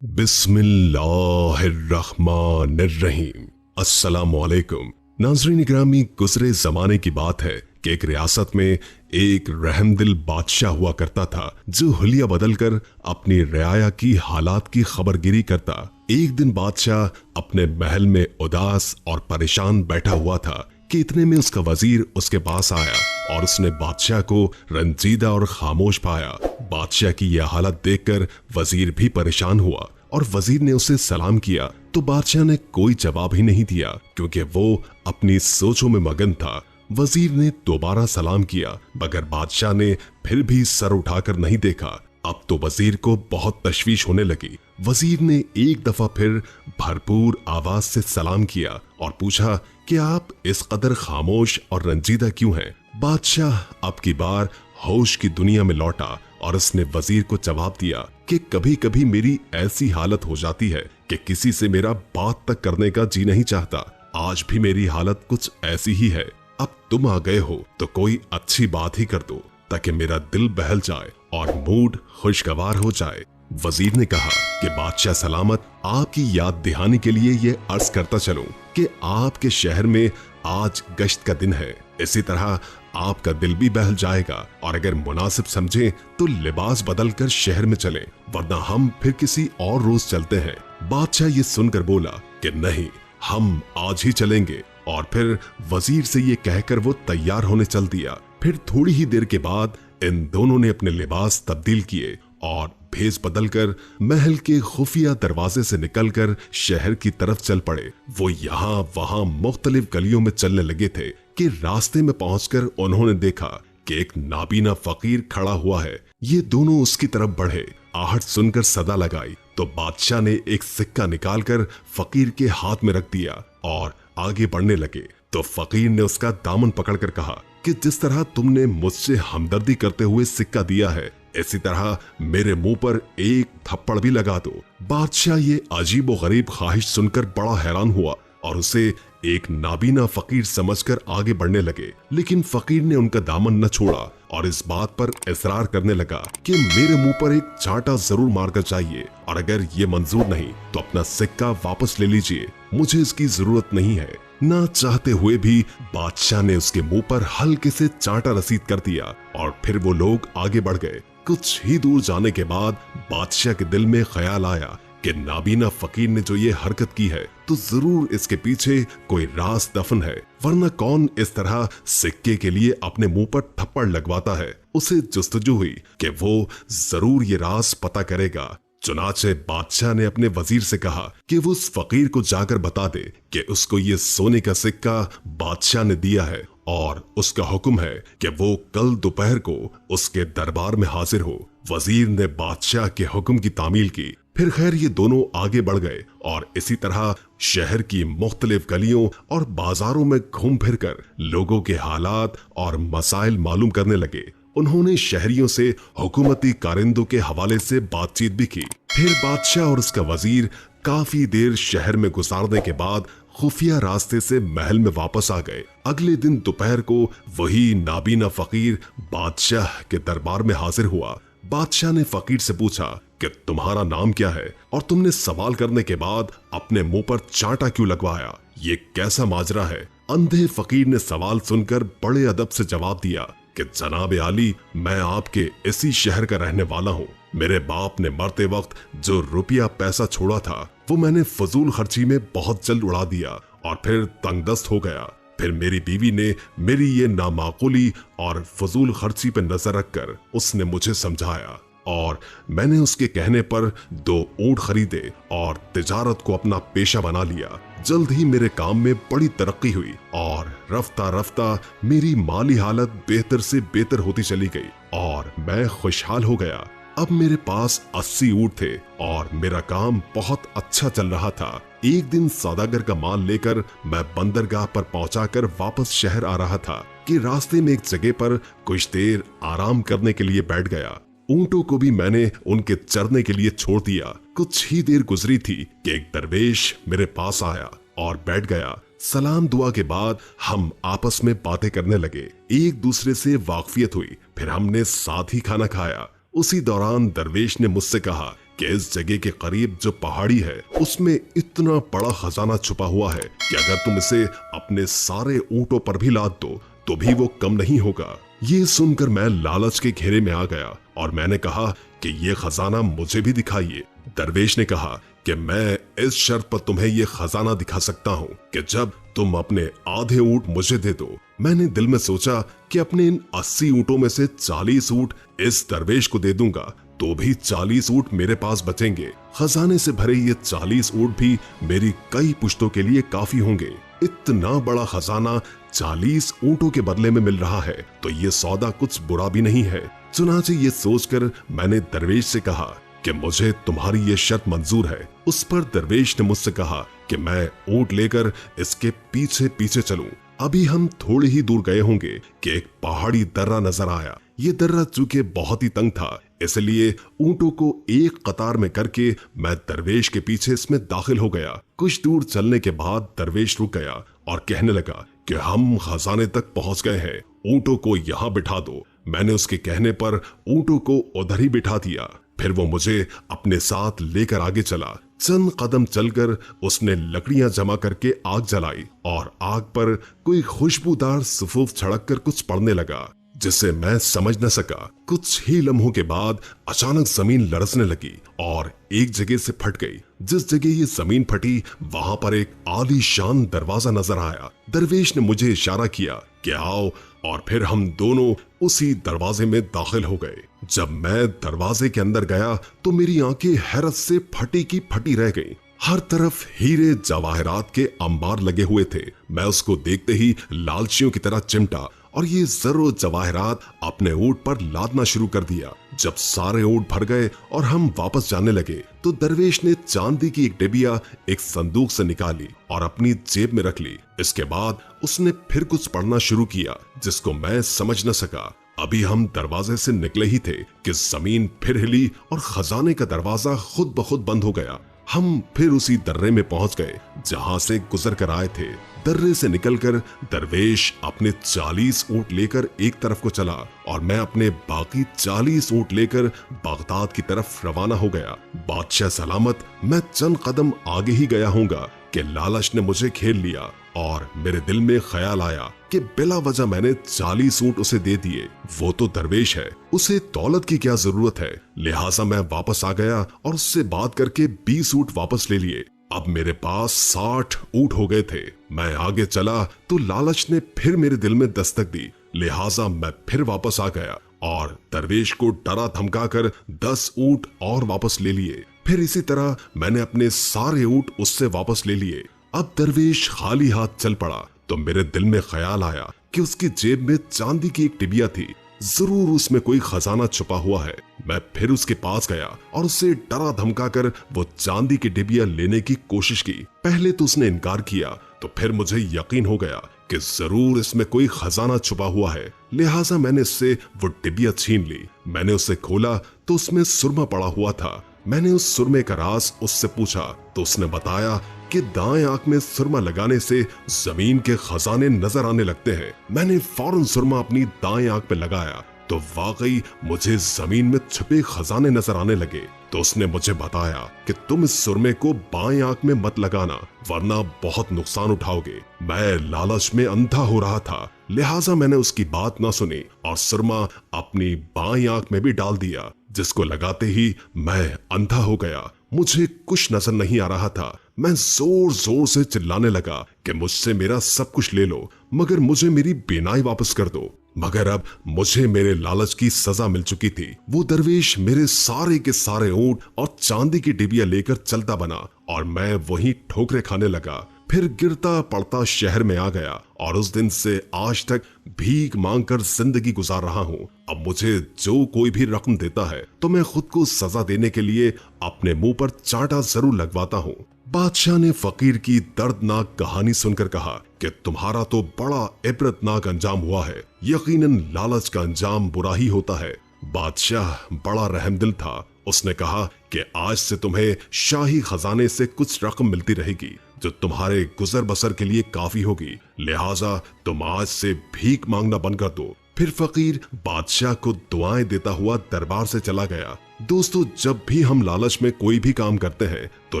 बिस्मिल्लाहिर्रहमानिर्रहीम। अस्सलामुअलैकुम। नाज़रीन इकरामी, गुज़रे ज़माने की बात है कि एक रियासत में एक रहमदिल बादशाह हुआ करता था जो हुलिया बदलकर अपनी रियाया की हालात की खबरगिरी करता। एक दिन बादशाह अपने महल में उदास और परेशान बैठा हुआ था कि इतने में उसका वजीर उसके पास आया और उसने बादशाह को रंजीदा और खामोश पाया। बादशाह की यह हालत देखकर वजीर भी परेशान हुआ और वजीर ने उसे सलाम किया तो बादशाह ने कोई जवाब ही नहीं दिया क्योंकि वो अपनी सोचों में मगन था। वजीर ने दोबारा सलाम किया मगर बादशाह ने फिर भी सर उठाकर नहीं देखा। अब तो वजीर को बहुत तशवीश होने लगी। वजीर ने एक दफा फिर भरपूर आवाज से सलाम किया और पूछा कि आप इस कदर खामोश और रंजीदा क्यों हैं? बादशाह अब की बार होश की दुनिया में लौटा और उसने वजीर को जवाब दिया कि कभी कभी मेरी ऐसी हालत हो जाती है कि किसी से मेरा बात तक करने का जी नहीं चाहता। आज भी मेरी हालत कुछ ऐसी ही है। अब तुम आ गए हो तो कोई अच्छी बात ही कर दो ताकि मेरा दिल बहल जाए और मूड खुशगवार हो जाए। वजीर ने कहा कि बादशाह सलामत, आपकी याद दहानी के लिए ये अर्ज करता चलूं कि आपके शहर में आज गश्त का दिन है। इसी तरह आपका दिल भी बहल जाएगा और अगर मुनासिब समझे तो लिबास बदल कर शहर में चलें, वरना हम फिर किसी और रोज चलते हैं। बादशाह ये सुनकर बोला कि नहीं, हम आज ही चलेंगे और फिर वजीर से ये कहकर वो तैयार होने चल दिया। फिर थोड़ी ही देर के बाद इन दोनों ने अपने लिबास तब्दील किए और भेस बदलकर महल के खुफिया दरवाजे से निकलकर शहर की तरफ चल पड़े। वो यहाँ वहाँ मुख्तलिफ गलियों में चलने लगे थे कि रास्ते में पहुंचकर उन्होंने देखा कि एक नाबीना फकीर खड़ा हुआ है। ये दोनों उसकी तरफ बढ़े। आहट सुनकर सदा लगाई तो बादशाह ने एक सिक्का निकालकर फकीर के हाथ में रख दिया और आगे बढ़ने लगे। तो फकीर ने उसका दामन पकड़कर कहा कि जिस तरह तुमने मुझसे हमदर्दी करते हुए सिक्का दिया है, इसी तरह मेरे मुंह पर एक थप्पड़ भी लगा दो। बादशाह ये अजीब और गरीब ख्वाहिश सुनकर बड़ा हैरान हुआ और उसे एक नाबीना फकीर समझकर आगे बढ़ने लगे, लेकिन फकीर ने उनका दामन न छोड़ा और इस बात पर इसरार करने लगा कि मेरे मुंह पर एक चांटा जरूर मारकर चाहिए और अगर ये मंजूर नहीं तो अपना सिक्का वापस ले लीजिए, मुझे इसकी जरूरत नहीं है। ना चाहते हुए भी बादशाह ने उसके मुंह पर हल्के से चांटा रसीद कर दिया और फिर वो लोग आगे बढ़ गए। कुछ ही दूर जाने के बाद बादशाह के दिल में ख्याल आया कि नाबीना फकीर ने जो ये हरकत की है तो जरूर इसके पीछे कोई राज दफन है, वरना कौन इस तरह सिक्के के लिए अपने मुंह पर थप्पड़ लगवाता है। उसे जुस्तजू हुई कि वो जरूर ये राज पता करेगा। चुनाचे बादशाह ने अपने वजीर से कहा कि वो उस फकीर को जाकर बता दे कि उसको ये सोने का सिक्का बादशाह ने दिया है और उसका हुक्म है कि वो कल दोपहर को उसके दरबार में हाजिर हो। वजीर ने बादशाह के हुक्म की तामील की। फिर खैर ये दोनों आगे बढ़ गए और इसी तरह शहर की मुख्तलिफ गलियों और बाजारों में घूम फिर कर लोगों के हालात और मसाइल मालूम करने लगे। उन्होंने शहरियों से हुकूमती कारिंदों के हवाले से बातचीत भी की। फिर बादशाह और उसका वजीर काफी देर शहर में गुजारने के बाद खुफिया रास्ते से महल में वापस आ गए। अगले दिन दोपहर को वही नाबीना फकीर बादशाह के दरबार में हाजिर हुआ। बादशाह ने फकीर से पूछा कि तुम्हारा नाम क्या है और तुमने सवाल करने के बाद अपने मुंह पर चांटा क्यों लगवाया? ये कैसा माजरा है? अंधे फकीर ने सवाल सुनकर बड़े अदब से जवाब दिया कि जनाब आली, मैं आपके इसी शहर का रहने वाला हूँ। मेरे बाप ने मरते वक्त जो रुपया पैसा छोड़ा था वो मैंने फजूल खर्ची में बहुत जल्द उड़ा दिया और फिर तंगदस्त हो गया। फिर मेरी बीवी ने मेरी ये नामाकूली और फजूल खर्ची पर नजर रखकर उसने मुझे समझाया और मैंने उसके कहने पर 2 ऊंट खरीदे और तिजारत को अपना पेशा बना लिया। जल्द ही मेरे काम में बड़ी तरक्की हुई और रफ्ता रफ्ता मेरी माली हालत बेहतर से बेहतर होती चली गई और मैं खुशहाल हो गया। अब मेरे पास 80 ऊंट थे और मेरा काम बहुत अच्छा चल रहा था। एक दिन सौदागर का माल लेकर मैं बंदरगाह पर पहुंचाकर वापस शहर आ रहा था कि रास्ते में एक जगह पर कुछ देर आराम करने के लिए बैठ गया। ऊंटों को भी मैंने उनके चरने के लिए छोड़ दिया। कुछ ही देर गुजरी थी कि एक दरवेश मेरे पास आया और बैठ गया। सलाम दुआ के बाद हम आपस में बातें करने लगे, एक दूसरे से वाकफियत हुई। फिर हमने साथ ही खाना खाया। उसी दौरान दरवेश ने मुझसे कहा कि इस जगह के करीब जो पहाड़ी है उसमें इतना बड़ा खजाना छुपा हुआ है कि अगर तुम इसे अपने सारे ऊंटों पर भी लाद दो तो भी वो कम नहीं होगा। ये सुनकर मैं लालच के घेरे में आ गया और मैंने कहा कि ये खजाना मुझे भी दिखाइए। दरवेश ने कहा कि मैं इस शर्त पर तुम्हें ये खजाना दिखा सकता हूँ कि जब तुम अपने आधे ऊंट मुझे दे दो। मैंने दिल में सोचा कि अपने इन 80 ऊंटों में से 40 ऊंट इस दरवेश को दे दूंगा तो भी 40 ऊंट मेरे पास बचेंगे। खजाने से भरे ये 40 ऊंट भी मेरी कई पुश्तों के लिए काफी होंगे। इतना बड़ा खजाना 40 ऊंटों के बदले में मिल रहा है तो ये सौदा कुछ बुरा भी नहीं है। चुनांचे ये सोचकर मैंने दरवेश से कहा कि मुझे तुम्हारी ये शर्त मंजूर है। उस पर दरवेश ने मुझसे कहा कि मैं ऊंट लेकर इसके पीछे पीछे चलूं। अभी हम थोड़ी ही दूर गए होंगे कि एक पहाड़ी दर्रा नजर आया। ये दर्रा चूंकि बहुत ही तंग था इसलिए ऊंटों को एक कतार में करके मैं दरवेश के पीछे इसमें दाखिल हो गया। कुछ दूर चलने के बाद दरवेश रुक गया और कहने लगा कि हम खजाने तक पहुंच गए हैं, ऊंटों को यहाँ बिठा दो। मैंने उसके कहने पर ऊंटों को उधर ही बिठा दिया। फिर वो मुझे अपने साथ लेकर आगे चला। चंद कदम चलकर उसने लकड़ियां जमा करके आग जलाई और आग पर कोई खुशबूदार सफूफ छिड़क कर कुछ पड़ने लगा जिसे मैं समझ न सका। कुछ ही लम्हों के बाद अचानक जमीन लरसने लगी और एक जगह से फट गई। जिस जगह ये जमीन फटी वहां पर एक आलीशान दरवाजा नजर आया। दरवेश ने मुझे इशारा किया कि आओ और फिर हम दोनों उसी दरवाजे में दाखिल हो गए। जब मैं दरवाजे के अंदर गया तो मेरी आंखें हैरत से फटी की फटी रह गईं। हर तरफ हीरे जवाहरात के अंबार लगे हुए थे। मैं उसको देखते ही लालचियों की तरह चिमटा और ये जरो जवाहरात अपने ऊंट पर लादना शुरू कर दिया। जब सारे ऊंट भर गए और हम वापस जाने लगे तो दरवेश ने चांदी की एक डिबिया एक संदूक से निकाली और अपनी जेब में रख ली। इसके बाद उसने फिर कुछ पढ़ना शुरू किया जिसको मैं समझ न सका। अभी हम दरवाजे से निकले ही थे कि जमीन फिर हिली और खजाने का दरवाजा खुद ब खुद बंद हो गया। हम फिर उसी दर्रे में पहुंच गए जहां से गुजर कर आए थे। दर्रे से निकलकर दरवेश अपने 40 ऊंट लेकर एक तरफ को चला और मैं अपने बाकी 40 ऊंट लेकर बगदाद की तरफ रवाना हो गया। बादशाह सलामत मैं चंद कदम आगे ही गया होऊंगा कि लालच ने मुझे घेर लिया और मेरे दिल में ख्याल आया कि बिला वजह मैंने 40 ऊंट उसे दे दिए। वो तो दरवेश है, उसे दौलत की क्या जरूरत है। लिहाजा मैं वापस आ गया और उससे बात करके 20 ऊंट वापस ले लिए। अब मेरे पास 60 ऊंट हो गए थे। मैं आगे चला तो लालच ने फिर मेरे दिल में दस्तक दी। लिहाजा मैं फिर वापस आ गया और दरवेश को डरा धमकाकर 10 ऊंट और वापस ले लिए। फिर इसी तरह मैंने अपने सारे ऊंट उससे वापस ले लिए। अब दरवेश खाली हाथ चल पड़ा तो मेरे दिल में ख्याल आया कि उसकी जेब में चांदी की एक टिबिया थी, जरूर उसमें कोई खजाना छुपा हुआ है। मैं फिर उसके पास गया और उससे डरा धमकाकर वो चांदी की डिबिया लेने की कोशिश की। पहले तो उसने इनकार किया तो फिर मुझे यकीन हो गया कि जरूर इसमें कोई खजाना छुपा हुआ है। लिहाजा मैंने इससे वो डिबिया छीन ली। मैंने उसे खोला तो उसमें सुरमा पड़ा हुआ था। मैंने उस सुरमे का राज उससे पूछा तो उसने बताया कि दाएं आंख में सुरमा लगाने से जमीन के खजाने नजर आने लगते हैं। मैंने फौरन सुरमा अपनी दाएं आंख पे लगाया तो वाकई मुझे जमीन में छुपे खजाने नजर आने लगे। तो उसने मुझे बताया कि तुम इस सुरमे को बाएं आंख में मत लगाना वरना बहुत नुकसान उठाओगे। मैं लालच में अंधा हो रहा था, लिहाजा मैंने उसकी बात ना सुनी और सुरमा अपनी बाएं आंख में भी डाल दिया, जिसको लगाते ही मैं अंधा हो गया। मुझे कुछ नजर नहीं आ रहा था। मैं जोर जोर से चिल्लाने लगा कि मुझसे मेरा सब कुछ ले लो मगर मुझे मेरी बीनाई वापस कर दो। मगर अब मुझे मेरे लालच की सजा मिल चुकी थी। वो दरवेश मेरे सारे के सारे ऊंट और चांदी की डिबिया लेकर चलता बना और मैं वहीं ठोकरे खाने लगा। फिर गिरता पड़ता शहर में आ गया और उस दिन से आज तक भीख मांगकर जिंदगी गुजार रहा हूँ। अब मुझे जो कोई भी रकम देता है तो मैं खुद को सजा देने के लिए अपने मुंह पर चांटा जरूर लगवाता हूँ। बादशाह ने फकीर की दर्दनाक कहानी सुनकर कहा कि तुम्हारा तो बड़ा इबरतनाक अंजाम हुआ है। यकीनन लालच का अंजाम बुरा ही होता है। बादशाह बड़ा रहमदिल था। उसने कहा कि आज से तुम्हें शाही खजाने से कुछ रकम मिलती रहेगी जो तुम्हारे गुजर बसर के लिए काफी होगी। लिहाजा तुम आज से भीख मांगना बंद कर दो। फिर फकीर बादशाह को दुआएं देता हुआ दरबार से चला गया। दोस्तों, जब भी हम लालच में कोई भी काम करते हैं तो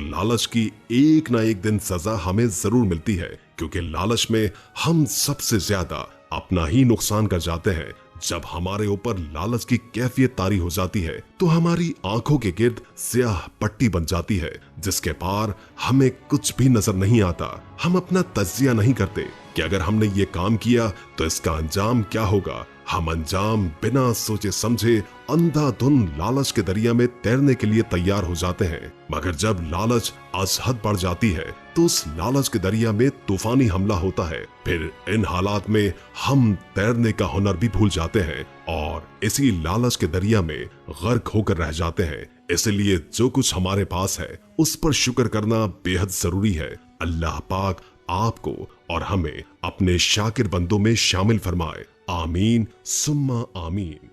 लालच की एक ना एक दिन सजा हमें जरूर मिलती है, क्योंकि लालच में हम सबसे ज्यादा अपना ही नुकसान कर जाते हैं। जब हमारे ऊपर लालच की कैफियत तारी हो जाती है तो हमारी आंखों के गिर्द स्याह पट्टी बन जाती है, जिसके पार हमें कुछ भी नजर नहीं आता। हम अपना तज्जिया नहीं करते कि अगर हमने ये काम किया तो इसका अंजाम क्या होगा। हम अंजाम बिना सोचे समझे अंधाधुंध लालच के दरिया में तैरने के लिए तैयार हो जाते हैं, मगर जब लालच अज़हद बढ़ जाती है तो उस लालच के दरिया में तूफानी हमला होता है। फिर इन हालात में हम तैरने का हुनर भी भूल जाते हैं और इसी लालच के दरिया में गर्क होकर रह जाते हैं। इसलिए जो कुछ हमारे पास है उस पर शुक्र करना बेहद जरूरी है। अल्लाह पाक आपको और हमें अपने शाकिर बंदों में शामिल फरमाए। आमीन सुम्मा आमीन।